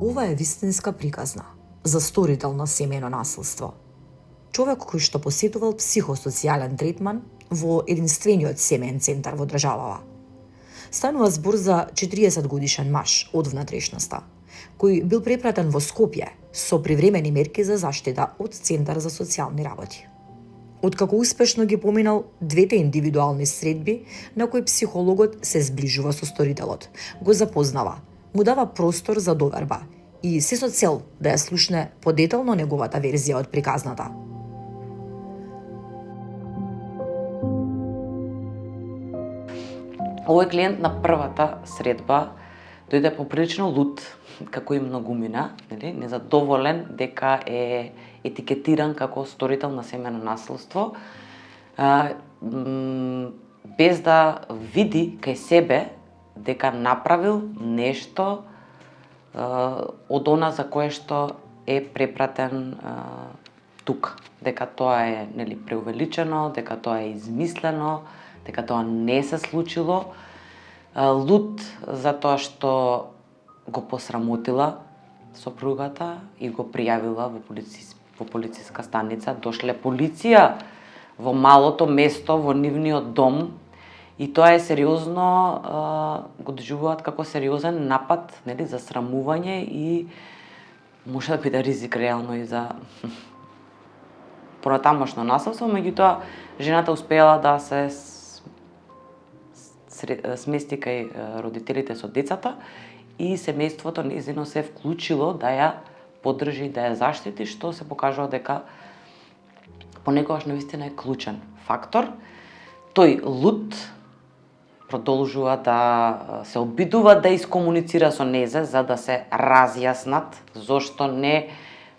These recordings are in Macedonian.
Ова е вистинска приказна за сторител на семејно насилство. Човек кој што посетувал психосоцијален третман во единствениот семеен центар во државава. Станува збор за 40 годишен маж од внатрешноста, кој бил препратен во Скопје со привремени мерки за заштита од Центар за социјални работи. Откако успешно ги поминал двете индивидуални средби на кои психологот се зближува со сторителот, го запознава, му дава простор за доверба и се со цел да ја слушне подетално неговата верзија од приказната. Овој клиент на првата средба дојде поприлично лут, како и многумина, незадоволен дека е етикетиран како сторител на семејно насилство, без да види кај себе дека направил нешто од она за кое што е препратен тука, дека тоа е преувеличено, дека тоа е измислено, дека тоа не се случило. Лут за тоа што го посрамотила сопругата и го пријавила во полициска станица. Дошле полиција во малото место, во нивниот дом, и тоа е сериозно, го доживуваат како сериозен напад, за срамување и може да биде ризик реално и за понатамошно насилство, меѓутоа жената успеала да се смести кај родителите со децата и семејството нејзино се вклучило да ја поддржи, да ја заштити, што се покажува дека понекогаш навистина е клучен фактор. Тој лут продолжува да се обидува да искомуницира со незе за да се разјаснат зошто не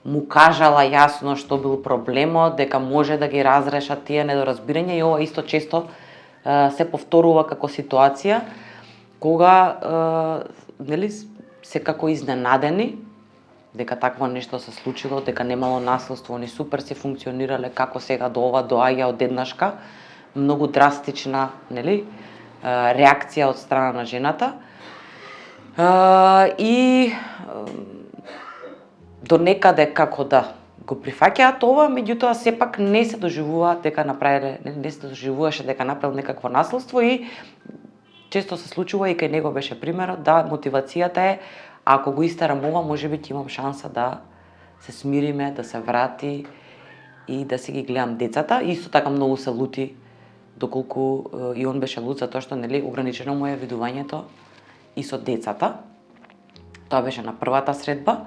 му кажала јасно што бил проблемот, дека може да ги разрешат тие недоразбирања, и ова исто често се повторува како ситуација кога секако изненадени дека такво нешто се случило, дека немало насилство, они супер се функционирале, како сега до ова доаѓа одеднашка, многу драстична, реакција од страна на жената. И до некаде како да го прифаќаат ова, меѓутоа сепак не се доживуваат дека направиле, не се доживуваше дека направил некакво насилство, и често се случува и кај него беше примерот да мотивацијата е ако го истерам ова, можеби ќе имам шанса да се смириме, да се врати и да си ги гледам децата. Исто така многу се лути доколку и он беше лут затоа што ограничено му е видувањето и со децата. Тоа беше на првата средба.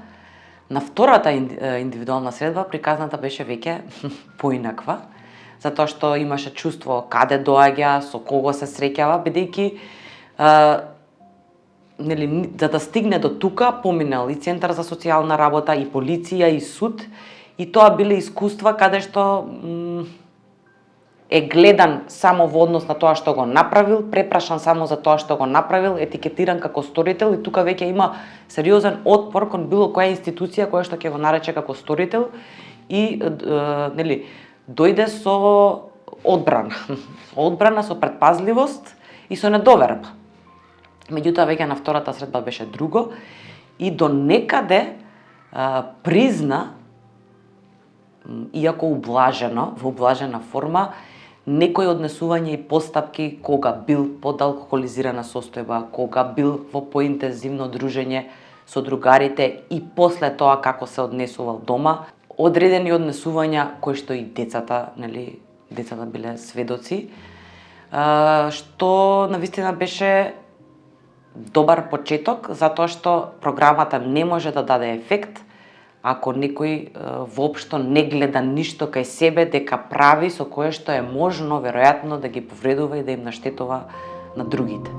На втората индивидуална средба приказната беше веќе поинаква, затоа што имаше чувство каде доаѓа, со кого се среќава, бидејќи за да стигне до тука поминал и Центар за социјална работа, и полиција, и суд, и тоа биле искуства каде што е гледан само во однос на тоа што го направил, препрашан само за тоа што го направил, етикетиран како сторител, и тука веќе има сериозен отпор кон било која институција која што ќе го нарече како сторител и дојде со одбрана. Одбрана со претпазливост и со недоверба. Меѓутоа веќе на втората средба беше друго и до некаде призна, иако ублажено, во ублажена форма, некои однесување и постапки кога бил под алкохолизирана состојба, кога бил во поинтензивно дружење со другарите и после тоа како се однесувал дома, одредени однесувања кои што и децата биле сведоци, што навистина беше добар почеток, затоа што програмата не може да даде ефект ако некој воопшто не гледа ништо кај себе дека прави со кое што е можно, веројатно, да ги повредува и да им наштетува на другите.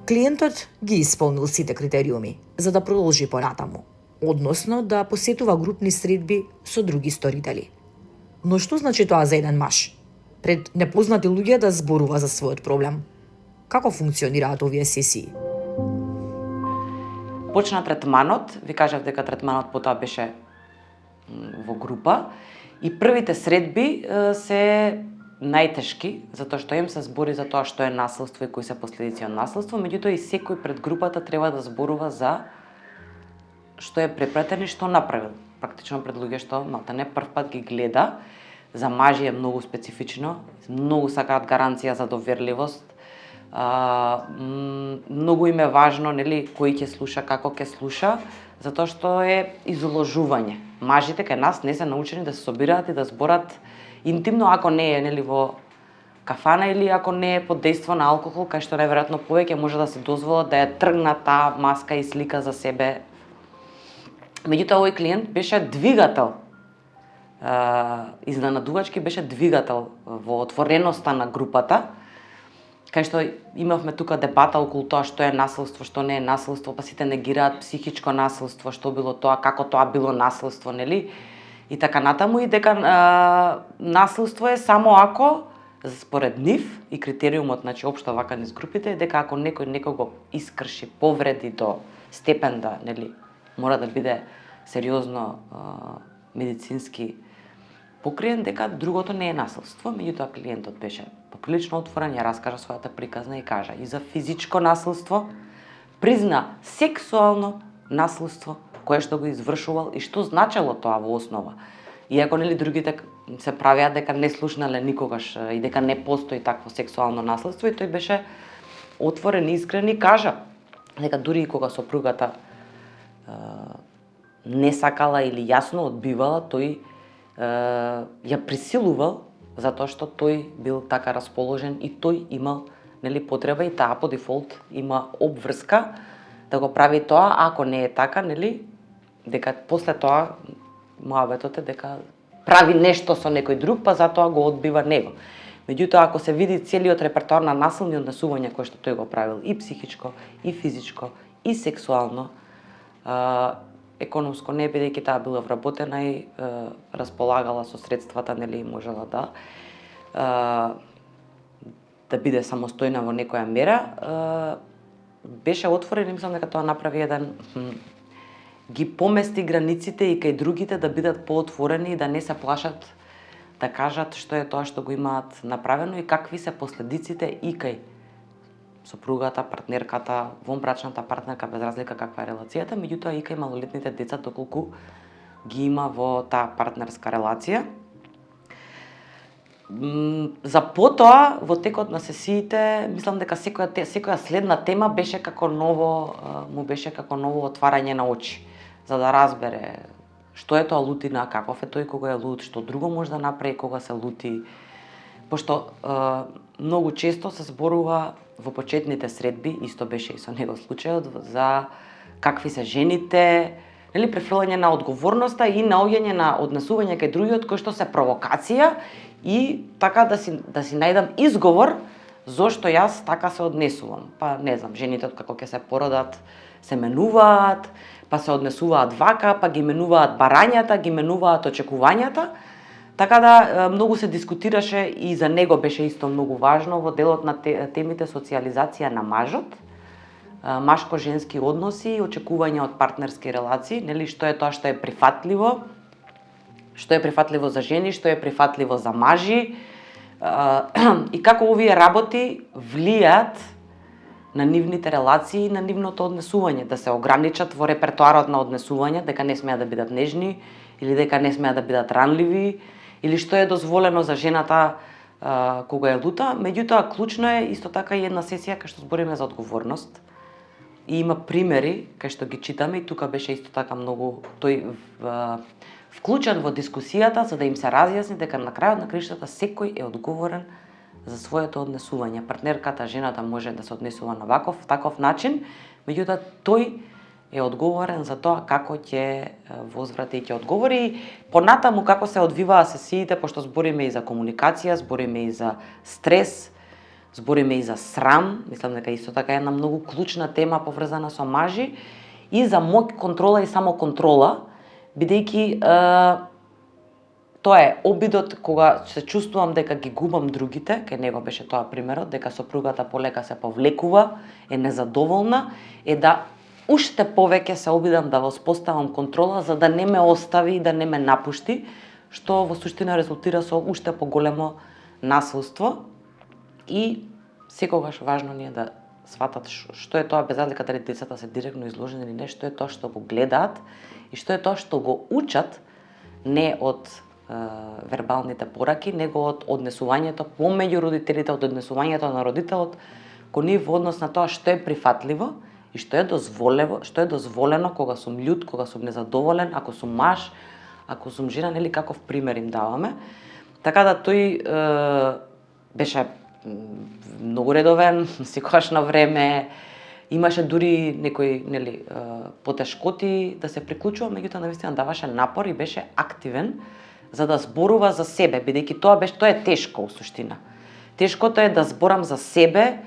Клиентот ги исполнил сите критериуми за да продолжи понатаму, односно да посетува групни средби со други сторители. Но што значи тоа за еден маж? Пред непознати луѓе да зборува за својот проблем. Како функционираат овие сесии? Почна третманот, ви кажав дека третманот потоа беше во група, и првите средби се најтешки, затоа што им се збори за тоа што е насилство и кои се последици од насилство, меѓутоа и секој пред групата треба да зборува за што е препратен и што направил. Практично пред луѓе што малтане прв пат ги гледа. За мажи е многу специфично, многу сакаат гаранција за доверливост. Многу им е важно, нели, кој ќе слуша, како ќе слуша, затоа што е изложување. Мажите кај нас не се научени да се собираат и да зборат интимно, ако не е, нели, во кафана или ако не е под дејство на алкохол, кај што најверојатно повеќе може да се дозволат да ја тргнат таа маска и слика за себе. Меѓутоа, овој клиент беше двигател, изненадувачки беше двигател во отвореноста на групата, кај што имавме тука дебата околу тоа што е насилство, што не е насилство, па сите негираат психичко насилство, што било тоа, како тоа било насилство, нели? И така натаму, и дека насилство е само ако, според нив и критериумот, значи општо вака низ групите, е дека ако некој некого искрши, повреди до степен да, нели, мора да биде сериозно медицински покриен, дека другото не е насилство. Меѓутоа клиентот беше поприлично отворен, ја раскажа својата приказна и кажа и за физичко насилство, призна сексуално насилство кое што го извршувал и што значело тоа во основа. Иако, нели, другите се правеа дека не слушнале никогаш и дека не постои такво сексуално насилство, и тој беше отворен, искрен и кажа дека дури и кога сопругата не сакала или јасно одбивала, тој ја присилувал затоа што тој бил така расположен и тој имал, нели, потреба и таа по дефолт има обврска да го прави тоа, ако не е така, нели, дека после тоа муабетот е дека прави нешто со некој друг, па затоа го одбива него. Меѓутоа, ако се види целиот репертоар на насилни однесувања кои што тој го правил и психичко, и физичко, и сексуално, економско не, бидејќи таа била вработена и располагала со средствата, нели, можела да биде самостојна во некоја мера, беше отворен и мислам дека тоа направи еден ги помести границите и кај другите да бидат поотворени и да не се плашат да кажат што е тоа што го имаат направено и какви се последиците и кај сопругата, партнерката, вонбрачната партнерка, без разлика каква е релацијата, меѓутоа и кај малолетните деца доколку ги има во таа партнерска релација. За потоа, во текот на сесиите, мислам дека секоја следна тема беше како ново, му беше како ново отварање на очи, за да разбере што е тоа лутина, каков е тој кога е лут, што друго може да направи кога се лути. Пошто многу често се зборува во почетните средби, исто беше и со него случајот, за какви се жените, нели, префрлање на одговорноста и наоѓање на однесување кај другиот кој што се провокација и така да си најдам изговор зошто јас така се однесувам. Па не знам, жените како ќе се породат се менуваат, па се однесуваат вака, па ги менуваат барањата, ги менуваат очекувањата. Така да многу се дискутираше и за него беше исто многу важно во делот на темите социализација на мажот, машко-женски односи, очекувања од партнерски релации, нели, што е тоа што е прифатливо за жени, што е прифатливо за мажи, и како овие работи влијаат на нивните релации и на нивното однесување, да се ограничат во репертоарот на однесување, дека не смеат да бидат нежни или дека не смеат да бидат ранливи, или што е дозволено за жената кога е лута. Меѓутоа, клучно е исто така и една сесија кај што збориме за одговорност. И има примери кај што ги читаме и тука беше исто така многу тој вклучен во дискусијата за да им се разјасни дека на крајот на краиштата секој е одговорен за своето однесување. Партнерката, жената може да се однесува на таков начин, меѓутоа тој е одговорен за тоа како ќе возврати и ќе одговори. Понатаму како се одвиваа сесиите, пошто збориме и за комуникација, збориме и за стрес, збориме и за срам, мислам дека исто така е една многу клучна тема поврзана со мажи, и за моќ, контрола и самоконтрола, бидејќи тоа е обидот кога се чувствувам дека ги губам другите, кај него беше тоа примерот, дека сопругата полека се повлекува, е незадоволна, е да уште повеќе се обидам да воспоставам контрола за да не ме остави и да не ме напушти, што во суштина резултира со уште поголемо насилство и секогаш важно ни е да сватат што е тоа, без разлика дали децата се директно изложени или не, што е тоа што го гледаат и што е тоа што го учат не од вербалните пораки, него од однесувањето помеѓу родителите, од однесувањето на родителот кон нив во однос на тоа што е прифатливо и што е дозволено кога сум љут, кога сум незадоволен, ако сум маж, ако сум жена, нели каков пример им даваме. Така да тој беше многу редовен, секогаш на време, имаше дури некои нели потешкоти да се приклучува, меѓутоа навистина даваше напор и беше активен за да зборува за себе, бидејќи тоа е тешко во суштина. Тешкото е да зборам за себе,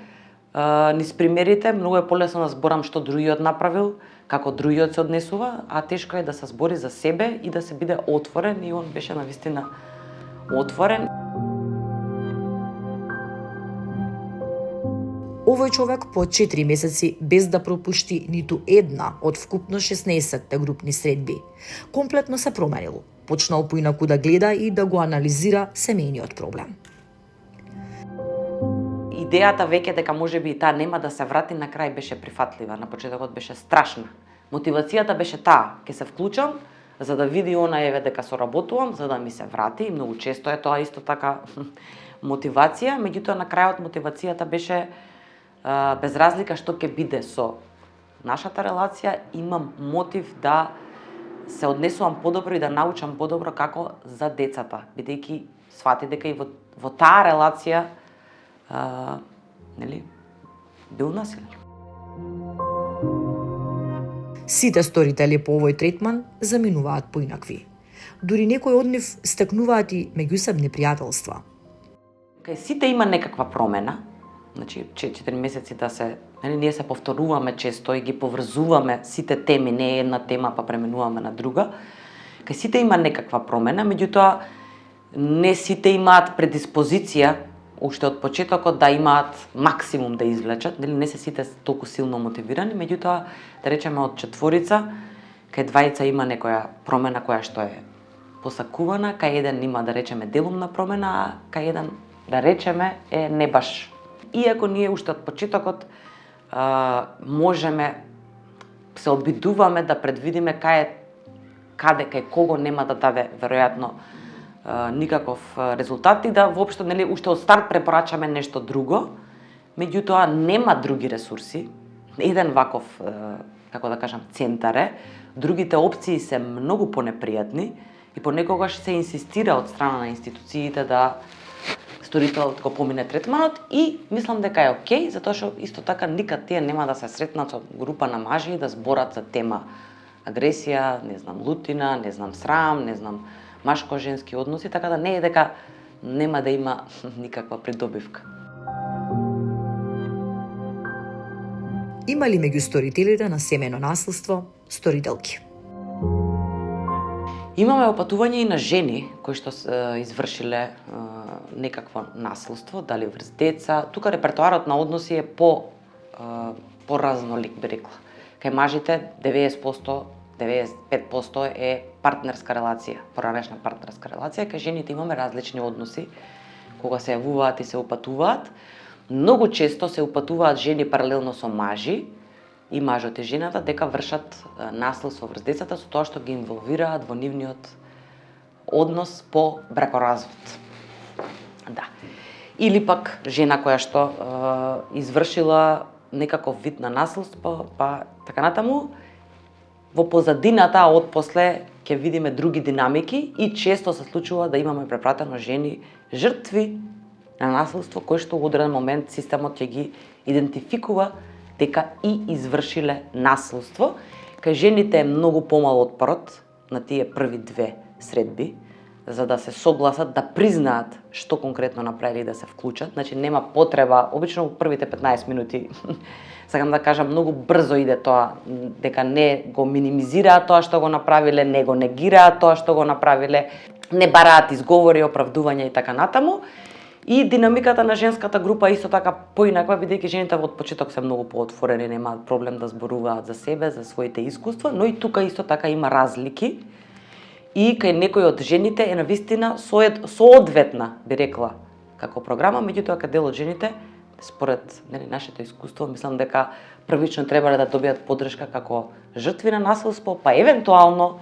низ примерите, многу е полесно да зборам што другиот направил, како другиот се однесува, а тешко е да се збори за себе и да се биде отворен, и он беше навистина отворен. Овој човек по 4 месеци, без да пропушти ниту една од вкупно 16 групни средби, комплетно се променил. Почнал поинаку да гледа и да го анализира семејниот проблем. Идејата веќе дека можеби и таа нема да се врати на крај беше прифатлива, на почетокот беше страшна. Мотивацијата беше таа, ќе се вклучам за да види она еве дека соработувам, за да ми се врати, и многу често е тоа исто така мотивација, меѓутоа на крајот мотивацијата беше без разлика што ќе биде со нашата релација, имам мотив да се однесувам подобро и да научам подобро како за децата, бидејќи свати дека и во таа релација нели бил насилен. Сите сторители по овој третман заминуваат поинакви. Дури некои од нив стекнуваат и меѓусебни пријателства. Кај сите има некаква промена. Значи 4 месеци да се, нели, ние се повторуваме често и ги поврзуваме сите теми, не е една тема па преминуваме на друга. Кај сите има некаква промена, меѓутоа не сите имаат предиспозиција уште од почетокот да имаат максимум да извлечат, нели, не се сите толку силно мотивирани, меѓутоа да речеме од 4, кај 2 има некоја промена која што е посакувана, кај еден има да речеме делумна промена, а кај еден да речеме е не баш. Иако ние уште од почетокот можеме, се обидуваме да предвидиме каде, кај кого нема да даде веројатно никаков резултат и да воопшто, нели, уште од старт препорачаме нешто друго, меѓутоа нема други ресурси. Еден ваков, како да кажам, центар е, другите опции се многу понепријатни и понекогаш се инсистира од страна на институциите да сторителот го помине третманот, и мислам дека е окей, затоа што исто така никад тие нема да се сретнат со група на мажи и да зборат за тема агресија, не знам, лутина, не знам, срам, не знам, машко-женски односи, така да не е дека нема да има никаква придобивка. Има ли меѓу сторителите на семејно насилство сторителки? Имаме опатување и на жени кои што извршиле некакво насилство, дали врз деца. Тука репертоарот на односи е по-разнолик, би рекла. Кај мажите 90%, 95% е партнерска релација, поранешна партнерска релација. Кај жените имаме различни односи кога се јавуваат и се упатуваат. Многу често се упатуваат жени паралелно со мажи, и мажот и жената дека вршат насилство врз децата со тоа што ги инволвираат во нивниот однос по бракоразвод. Да. Или пак жена која што извршила некаков вид на насилство, па така натаму, во позадината, а отпосле ќе видиме други динамики, и често се случува да имаме препратено жени жртви на насилство кои што во одреден момент системот ќе ги идентификува дека и извршиле насилство. Кај жените е многу помал отпорот на тие први 2 средби, за да се согласат, да признаат што конкретно направили, да се вклучат. Значи нема потреба, обично во првите 15 минути, сакам да кажам, многу брзо иде тоа, дека не го минимизираат тоа што го направиле, не го негираат тоа што го направиле, не бараат изговори, оправдувања и така натаму. И динамиката на женската група исто така поинаква, бидејќи жените од почеток се многу поотворени, немаат проблем да зборуваат за себе, за своите искуства, но и тука исто така има разлики. И кај некои од жените е навистина соодветна, би рекла, како програма, меѓутоа кај дел од жените, според нашето искуство, мислам дека првично требале да добијат поддршка како жртви на насилство, па евентуално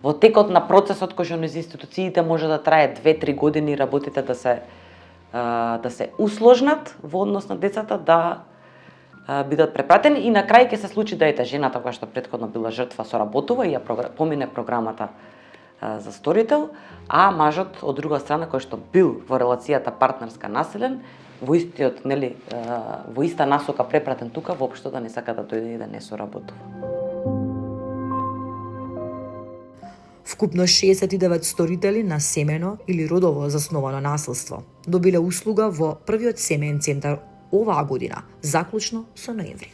во текот на процесот кој што низ институциите може да трае 2-3 години работите да се усложнат во однос на децата, да бидат препратени и на крај ќе се случи да ете жената која што претходно била жртва соработува и ја помине програмата за сторител, а мажот од друга страна кој што бил во релацијата партнерска насилен, во истиот, во иста насока препратен тука, воопшто да не сака да дојде и да не соработува. Вкупно 69 сторители на семено или родово засновано насилство добиле услуга во првиот семеен центар оваа година, заклучно со ноември.